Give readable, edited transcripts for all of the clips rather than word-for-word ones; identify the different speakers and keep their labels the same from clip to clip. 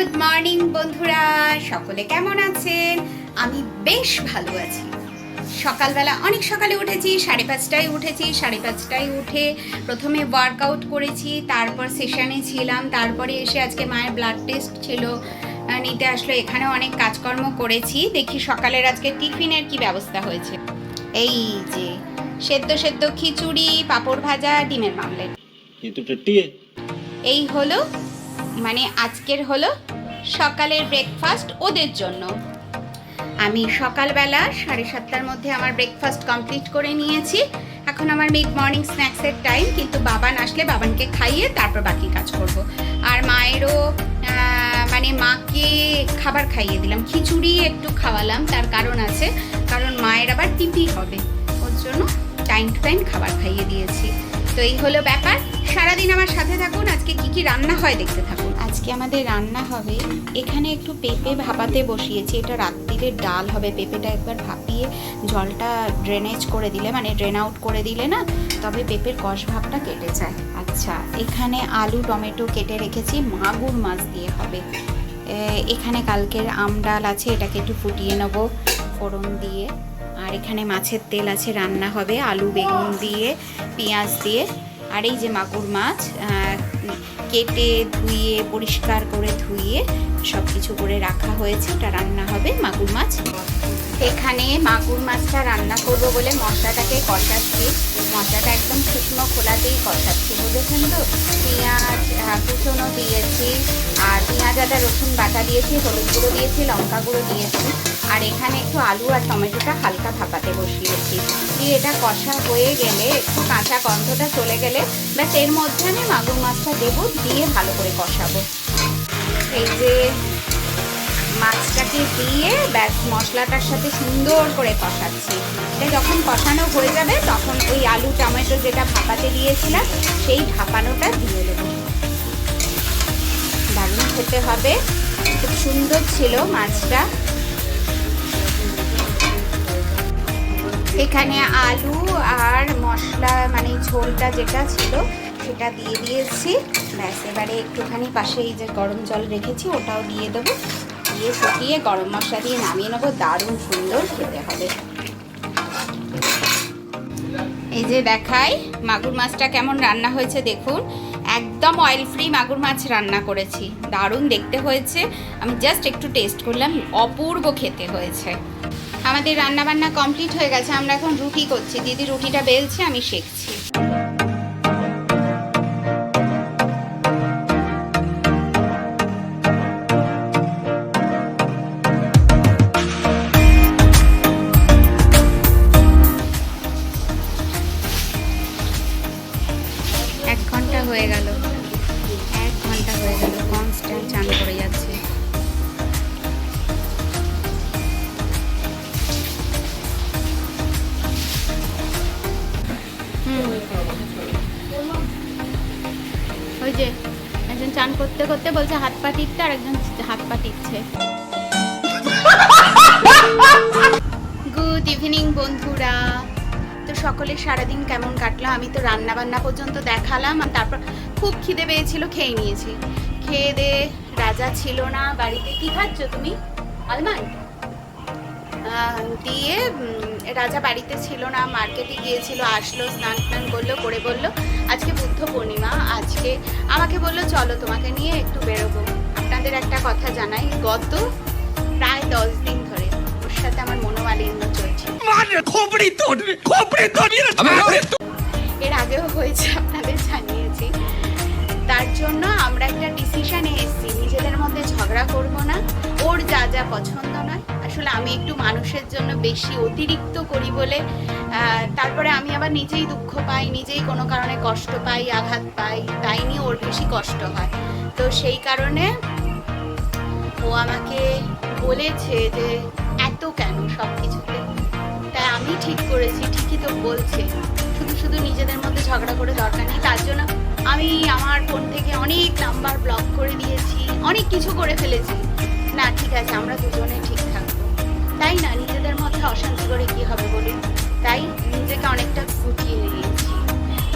Speaker 1: Good morning বন্ধুরা, সকলে কেমন আছেন? আমি বেশ ভালো আছি। সকালবেলা অনেক সকালে উঠেছি, 5:30টায় উঠেছি। 5:30টায় উঠে প্রথমে ওয়ার্কআউট করেছি, তারপর সেশনে ছিলাম, তারপরে এসে আজকে মায়ের ব্লাড টেস্ট ছিল, নিতে আসলো। এখানে অনেক কাজকর্ম করেছি। দেখি সকালের আজকে টিফিনের কি ব্যবস্থা হয়েছে। এই যে সেদ্ধ সেদ্ধ খিচুড়ি, পাঁপড় ভাজা, ডিমের মামলেট। এই হলো মানে আজকের হলো সকালের ব্রেকফাস্ট ওদের জন্য। আমি সকালবেলা 7:30টার মধ্যে আমার ব্রেকফাস্ট কমপ্লিট করে নিয়েছি। এখন আমার মিড মর্নিং স্ন্যাক্সের টাইম, কিন্তু বাবান আসলে বাবানকে খাইয়ে তারপর বাকি কাজ করব। আর মায়েরও মানে মাকে খাবার খাইয়ে দিলাম, খিচুড়ি একটু খাওয়ালাম। তার কারণ আছে, কারণ মায়ের আবার টিপি হবে, ওর জন্য টাইম টু টাইম খাবার খাইয়ে দিয়েছি। তো এই হলো ব্যাপার। সারাদিন আমার সাথে থাকুন, আজকে কি কি রান্না হয় দেখতে থাকুন। আজকে আমাদের রান্না হবে, এখানে একটু পেঁপে ভাপাতে বসিয়েছি। এটা রাত্রিরে ডাল হবে। পেঁপেটা একবার ভাপিয়ে জলটা ড্রেনেজ করে দিলে, মানে ড্রেন আউট করে দিলে না, তবে পেঁপের কষ ভাবটা কেটে যায়। আচ্ছা, এখানে আলু টমেটো কেটে রেখেছি, মাগুর মাছ দিয়ে হবে। এখানে কালকের আম ডাল আছে, এটাকে একটু ফুটিয়ে নেব ফোড়ন দিয়ে। আর এখানে মাছের তেল আছে, রান্না হবে আলু বেগুন দিয়ে, পেঁয়াজ দিয়ে। আর এই যে মাগুর মাছ কেটে ধুয়ে পরিষ্কার করে ধুয়ে সব কিছু করে রাখা হয়েছে, এটা রান্না হবে মাগুর মাছ। এখানে মাগুর মাছটা রান্না করব বলে মশলাটাকে কষাচ্ছি। মশলাটা একদম শুকনো খোলাতেই কষাচ্ছি, বুঝেছেন তো? পেঁয়াজ কুচনো দিয়েছি, আর পেঁয়াজ আদা রসুন বাটা দিয়েছি, হলুদ গুঁড়ো দিয়েছি, লঙ্কা গুঁড়ো দিয়েছি। আর এখানে একটু আলু আর টমেটোটা হালকা ভাপাতে বসিয়েছি। দিয়ে এটা কষা হয়ে গেলে, একটু কাঁচা গন্ধটা চলে গেলে ব্যাস এর মধ্যে আমি মাগুর মাছটা দেবো, দিয়ে ভালো করে কষাবো। এই যে মাছটাকে দিয়ে ব্যাস মশলাটার সাথে সুন্দর করে কষাচ্ছি। এটা যখন কষানো হয়ে যাবে তখন ওই আলু টমেটো যেটা ভাপাতে দিয়েছিলাম সেই ভাপানোটা দিয়ে দেবো। দারুণ খেতে হবে, খুব সুন্দর ছিল মাছটা। এখানে আলু আর মশলা মানে ঝোলটা যেটা ছিল সেটা দিয়ে দিয়েছি। ব্যাস এবারে একটুখানি পাশে এই যে গরম জল রেখেছি ওটাও দিয়ে দেবো, দিয়ে ফুটিয়ে গরম মশলা দিয়ে নামিয়ে নেবো। দারুণ সুন্দর খেতে হবে। এই যে দেখাই মাগুর মাছটা কেমন রান্না হয়েছে দেখুন, একদম অয়েল ফ্রি মাগুর মাছ রান্না করেছি। দারুণ দেখতে হয়েছে, আমি জাস্ট একটু টেস্ট করলাম, অপূর্ব খেতে হয়েছে। আমাদের রান্না বান্না কমপ্লিট হয়ে গেছে, আমরা এখন রুটি করছি। দিদি রুটিটা বেলছে, আমি সেঁকছি। এক ঘন্টা হয়ে গেল কনস্ট্যান্ট চান করে যাচ্ছে। ওই যে একজন চান করতে করতে বলছে হাত পা টিপতে, আর একজন হাত পা টিপছে। গুড ইভিনিং বন্ধুরা। তো সকলের সারাদিন কেমন কাটলো? আমি তো রান্না বান্না পর্যন্ত দেখালাম, আর তারপর খুব খিদে পেয়েছিল, খেয়ে নিয়েছি। খেয়ে দে রাজা ছিল না বাড়িতে। কি খাচ্ছ তুমি? আলমন্ড দিয়ে রাজা বাড়িতে ছিল না, মার্কেটে গিয়েছিল, আসলো, স্নান টান করলো, করে বললো আজকে বুদ্ধ পূর্ণিমা, আজকে আমাকে বললো চলো তোমাকে নিয়ে একটু বেরোবো। আপনাদের একটা কথা জানাই, গত প্রায় 10 দিন ধরে ওর সাথে আমার মনোমালিন্য চলছে। এর আগেও হয়েছে, আপনাদের জানিয়েছি। তার জন্য আমরা একটা ডিসিশনে এসেছি, নিজেদের মধ্যে ঝগড়া করব না। ওর যা যা পছন্দ নয়, আসলে আমি একটু মানুষের জন্য বেশি অতিরিক্ত করি বলে, তারপরে আমি আবার নিজেই দুঃখ পাই, নিজেই কোনো কারণে কষ্ট পাই, আঘাত পাই, তাই নিয়ে ওর বেশি কষ্ট হয়। তো সেই কারণে ও আমাকে বলেছে যে এত কেন সব কিছুতে। তাই আমি ঠিক করেছি, ঠিকই তো বলছে, শুধু শুধু নিজেদের মধ্যে ঝগড়া করে দরকার নেই। তার জন্য আমি আমার ফোন থেকে অনেক নাম্বার ব্লক করে দিয়েছি, অনেক কিছু করে ফেলেছি। না, ঠিক আছে, আমরা দুজনে ঠিক থাকবো, তাই না? নিজেদের মধ্যে অশান্তি করে কি হবে বলুন? তাই নিজেকে অনেকটা গুটিয়ে নিয়েছি।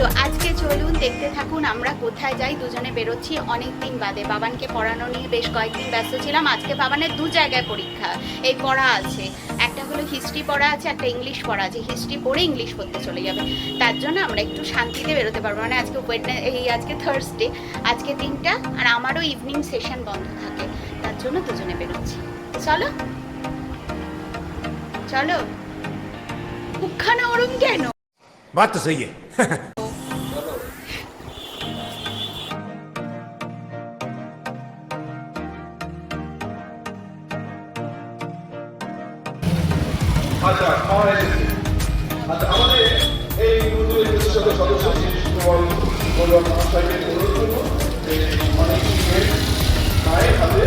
Speaker 1: তো আজকে চলুন দেখতে থাকুন আমরা কোথায় যাই। দুজনে বেরোচ্ছি অনেক দিন বাদে। বাবানকে পড়ানো নিয়ে বেশ কয়েকদিন ব্যস্ত ছিলাম। আজকে বাবানের 2 জায়গায় পরীক্ষা, এই পড়া আছে। একটা হলো হিস্ট্রি পড়া আছে, একটা ইংলিশ পড়া আছে। হিস্ট্রি পড়ে ইংলিশ পড়তে চলে যাবে, তার জন্য আমরা একটু শান্তিতে বেরোতে পারবো। মানে আজকে আজকে থার্সডে, আজকে দিনটা, আর আমারও ইভিনিং সেশন বন্ধ থাকে, তার জন্য দুজনে বেরোচ্ছি। চলো চলো। মুখখানা ওরম কেন?
Speaker 2: बात तो सही है।
Speaker 3: আচ্ছা খাওয়া এসেছে। আচ্ছা আমাদের এই নতুন বিশেষজ্ঞ সদস্য বলুন সাহেবের অনুরোধ করবো যে অনেক মায়ের হাতে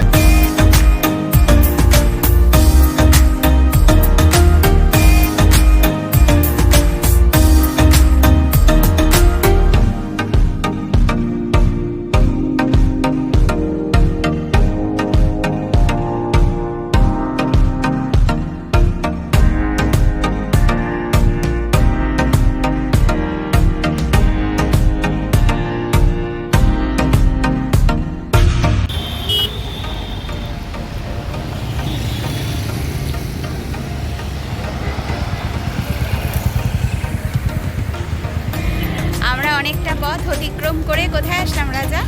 Speaker 1: অনেকটা পথ অতিক্রম করে কোথায় আসলাম রাজা?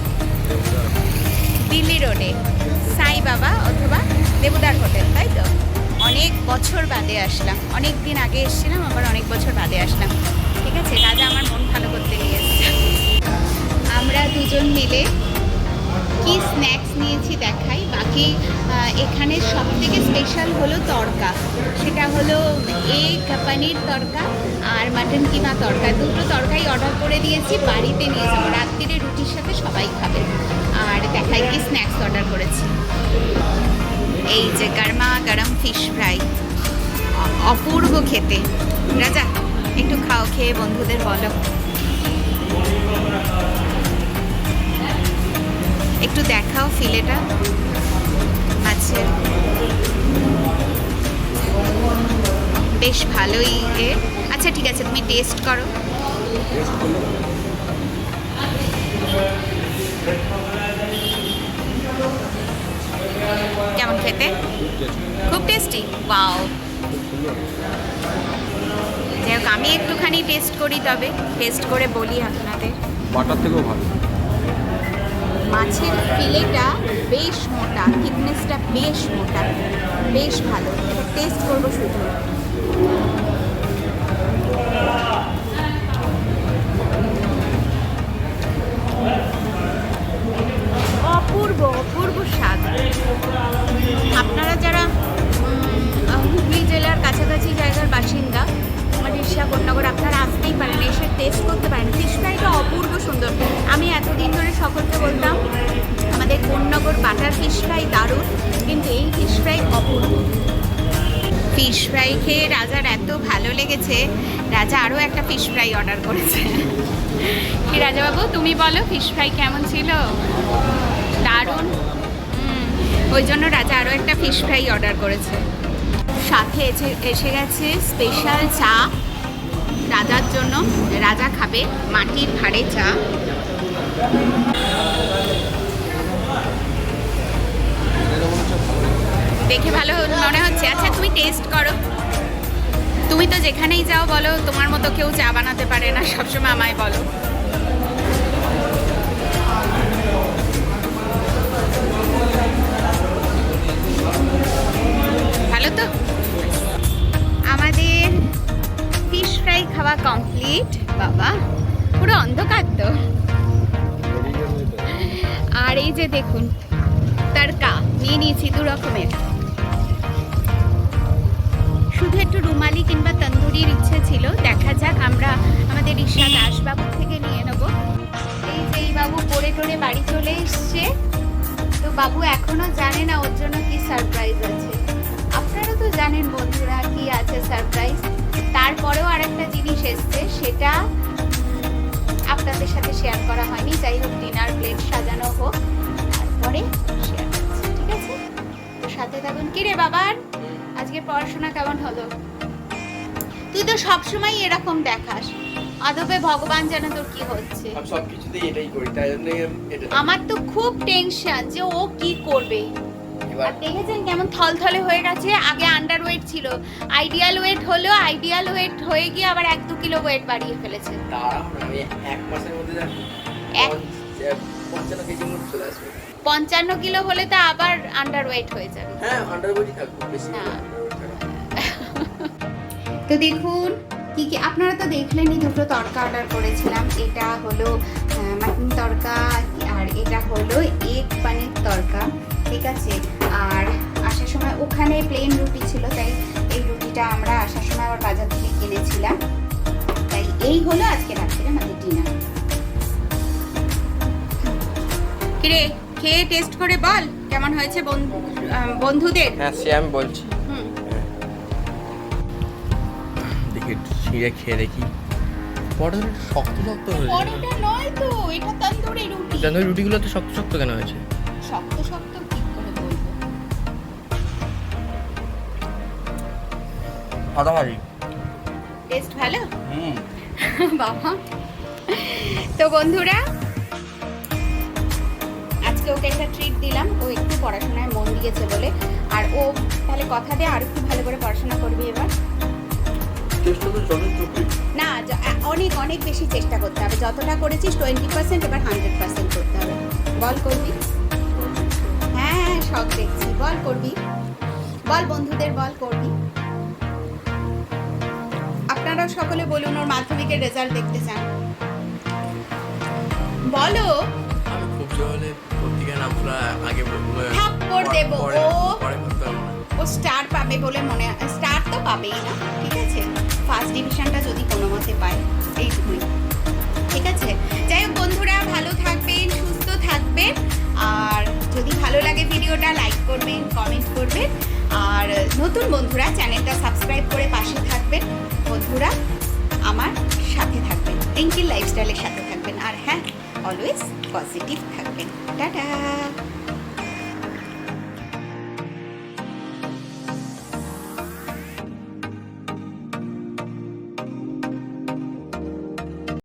Speaker 1: দিল্লি রোডে সাই বাবা অথবা দেবুদার হোটেল, তাই তো? অনেক বছর বাদে আসলাম, অনেক দিন আগে এসেছিলাম, আবার অনেক বছর বাদে আসলাম। ঠিক আছে, রাজা আমার মন ভালো করতে নিয়ে এসছে। আমরা দুজন মিলে কি স্ন্যাক্স নিয়েছি দেখাই। বাকি এখানে সব থেকে স্পেশাল হলো তড়কা, সেটা হলো এগ পনির তড়কা আর মাটন কিমা তড়কা। দুটো তড়কাই অর্ডার করে দিয়েছি, বাড়িতে নিয়ে যাবো, রাত্রিরে রুটির সাথে সবাই খাবে। আর দেখাই কি স্ন্যাক্স অর্ডার করেছি। এই যে গরমা গরম ফিশ ফ্রাই, অপূর্ব খেতে। রাজা একটু খাও, খেয়ে বন্ধুদের বলো। একটু দেখাও ফিলেটা মাছের, বেশ ভালোই। আচ্ছা ঠিক আছে, তুমি টেস্ট করো। কেমন খেতে? খুব টেস্টি। ওয়াও, যাই হোক আমি একটুখানি টেস্ট করি, তবে টেস্ট করে বলি আপনাদের।
Speaker 4: বাটার থেকেও ভালো।
Speaker 1: মাছের ফিলেটা বেশ মোটা, থিকনেসটা বেশ মোটা, বেশ ভালো। টেস্ট করবো শুধু। অপূর্ব অপূর্ব স্বাদ। আপনারা যারা হুগলি জেলার কাছাকাছি জায়গার বাসিন্দা, উড়িষ্যা কোন্নগর, আপনারা আসতেই পারেন, এসে টেস্ট করতে পারেন। ফিশ ফ্রাইটা অপূর্ব সুন্দর। আমি এতদিন ধরে সকলকে বলতাম আমাদের কোন্নগর বাটার ফিশ ফ্রাই দারুণ, কিন্তু এই ফিশ ফ্রাই অপূর্ব। ফিশ ফ্রাই খেয়ে রাজার এত ভালো লেগেছে, রাজা আরও একটা ফিশ ফ্রাই অর্ডার করেছে। কি রাজাবাবু, তুমি বলো ফিশ ফ্রাই কেমন ছিল? দারুণ। ওই জন্য রাজা আরও একটা ফিশ ফ্রাই অর্ডার করেছে। সাথে এসে গেছে স্পেশাল চা রাজার জন্য। রাজা খাবে মাটির ভাঁড়ে চা। দেখে ভালো মনে হচ্ছে। আচ্ছা তুমি টেস্ট করো। তুমি তো যেখানেই যাও বলো তোমার মতো কেউ চা বানাতে পারে না, সবসময় আমায় বলো। ভালো তো? আমাদের ফিশ ফ্রাই খাওয়া কমপ্লিট। বাবা পুরো অন্ধকার তো। আর এই যে দেখুন তড়কা নিয়ে নিয়েছি 2 রকমের। শুধু একটু রুমালি কিংবা তন্দুরির ইচ্ছে ছিল, দেখা যাক। আমরা আমাদের ঋষা দাসবাবু থেকে নিয়ে নেবো। এই যে এই বাবু পড়ে টড়ে বাড়ি চলে এসছে, তো বাবু এখনো জানে না ওর জন্য কি সারপ্রাইজ আছে। আপনারা তো জানেন বন্ধুরা কি আছে সারপ্রাইজ। তারপরেও আরেকটা জিনিস এসছে, সেটা আপনাদের সাথে শেয়ার করা হয়নি। যাই হোক, ডিনার প্লেট সাজানো হোক, তারপরে শেয়ার করছি, ঠিক আছে? তো সাথে থাকুন। কি রে বাবার, আজকে পড়াশোনা কেমন হলো? তুই তো সবসময় এরকম দেখাস। আদবে ভগবান জানে তোর কি হচ্ছে।
Speaker 2: আমি সব কিছুতেই এটাই করি, তাই জন্য এটা
Speaker 1: আমার তো খুব টেনশন যে ও কি করবে।
Speaker 2: এবার
Speaker 1: আর দেখেছেন কেমন থলথলে হয়ে গেছে। আগে আন্ডার ওয়েট ছিল, আইডিয়াল ওয়েট হলো, আইডিয়াল ওয়েট হয়ে গিয়ে আবার 1-2 কিলো ওয়েট বাড়িয়ে ফেলেছে।
Speaker 2: দাঁড়াও না, আমি 1 মাসের মধ্যে দেখো
Speaker 1: এক-
Speaker 2: 55 কেজি মতো চলে আসবে।
Speaker 1: 55 কিলো হলে তো আবার আন্ডার ওয়েট হয়ে যাবে।
Speaker 2: হ্যাঁ, আন্ডারওয়েটই থাকবো, বেশি
Speaker 1: না।
Speaker 2: না underweight থাকবো।
Speaker 1: তো দেখুন কি কি আপনারা তো দেখলেনই, দুটো তড়কা অর্ডার করেছিলাম। এটা হলো মাটন তড়কা আর এটা হলো এগ পানির তড়কা, ঠিক আছে। আর আসার সময় ওখানে প্লেন রুটি ছিল, তাই এই রুটিটা আমরা আসার সময় আবার বাজার থেকে কিনেছিলাম। তাই এই হলো আজকে রাত্রে আমাদের ডিনার। কিরে খেয়ে টেস্ট করে বল কেমন হয়েছে বন্ধুদের।
Speaker 2: হ্যাঁ, সে আমি বলছি।
Speaker 1: হুম,
Speaker 2: দেখি একটু ছিঁড়ে খেয়ে দেখি। পরোটা শক্ত শক্ত হয়েছে।
Speaker 1: পরোটা নয় তো, এটা তন্দুরি রুটি।
Speaker 2: তন্দুরি রুটিগুলো তো শক্ত শক্ত কেন হয়েছে?
Speaker 1: শক্ত শক্ত কি করে বলবো।
Speaker 2: ফাটাফাটি।
Speaker 1: টেস্ট ভালো
Speaker 2: হুম।
Speaker 1: বাবা। তো বন্ধুরা আজকে ওকে একটা ট্রিট দিলাম, ও একটু পড়াশোনায় মন দিয়েছে বলে। আর ও তাহলে কথা দিয়ে আর একটু ভালো করে পড়াশোনা করবি এবার।
Speaker 3: চেষ্টা তো যথেষ্ট করি।
Speaker 1: না অনেক অনেক বেশি চেষ্টা করতে হবে। যতটা করেছিস 20%, এবার 100% করতে হবে। বল করবি? হ্যাঁ সব দেখছি, বল করবি, বল বন্ধুদের বল করবি। আপনারাও সকলে বলুন ওর মাধ্যমিকের রেজাল্ট দেখতে চান, বলো।
Speaker 2: আমি খুব জোরে পত্রিকার নামগুলো আগে বলবো।
Speaker 1: থাপ্পড় দেবো।
Speaker 2: পরে
Speaker 1: ও
Speaker 2: বলতে হবে না।
Speaker 1: ও স্টার পাবে বলে মনে হয়, স্টার তো পাবেই না, ঠিক আছে। ফার্স্ট ডিভিশনটা যদি কোনো মতে পায়, এইটুকুই, ঠিক আছে। যাই হোক বন্ধুরা, ভালো থাকবেন, সুস্থ থাকবেন। আর যদি ভালো লাগে ভিডিওটা লাইক করবেন, কমেন্ট করবেন। আর নতুন বন্ধুরা চ্যানেলটা সাবস্ক্রাইব করে পাশে থাকবেন। বন্ধুরা আমার সাথে থাকবেন, টিঙ্কিল লাইফস্টাইলের সাথে থাকবেন। আর হ্যাঁ, অলওয়েজ পজিটিভ থাকবেন। টাটা।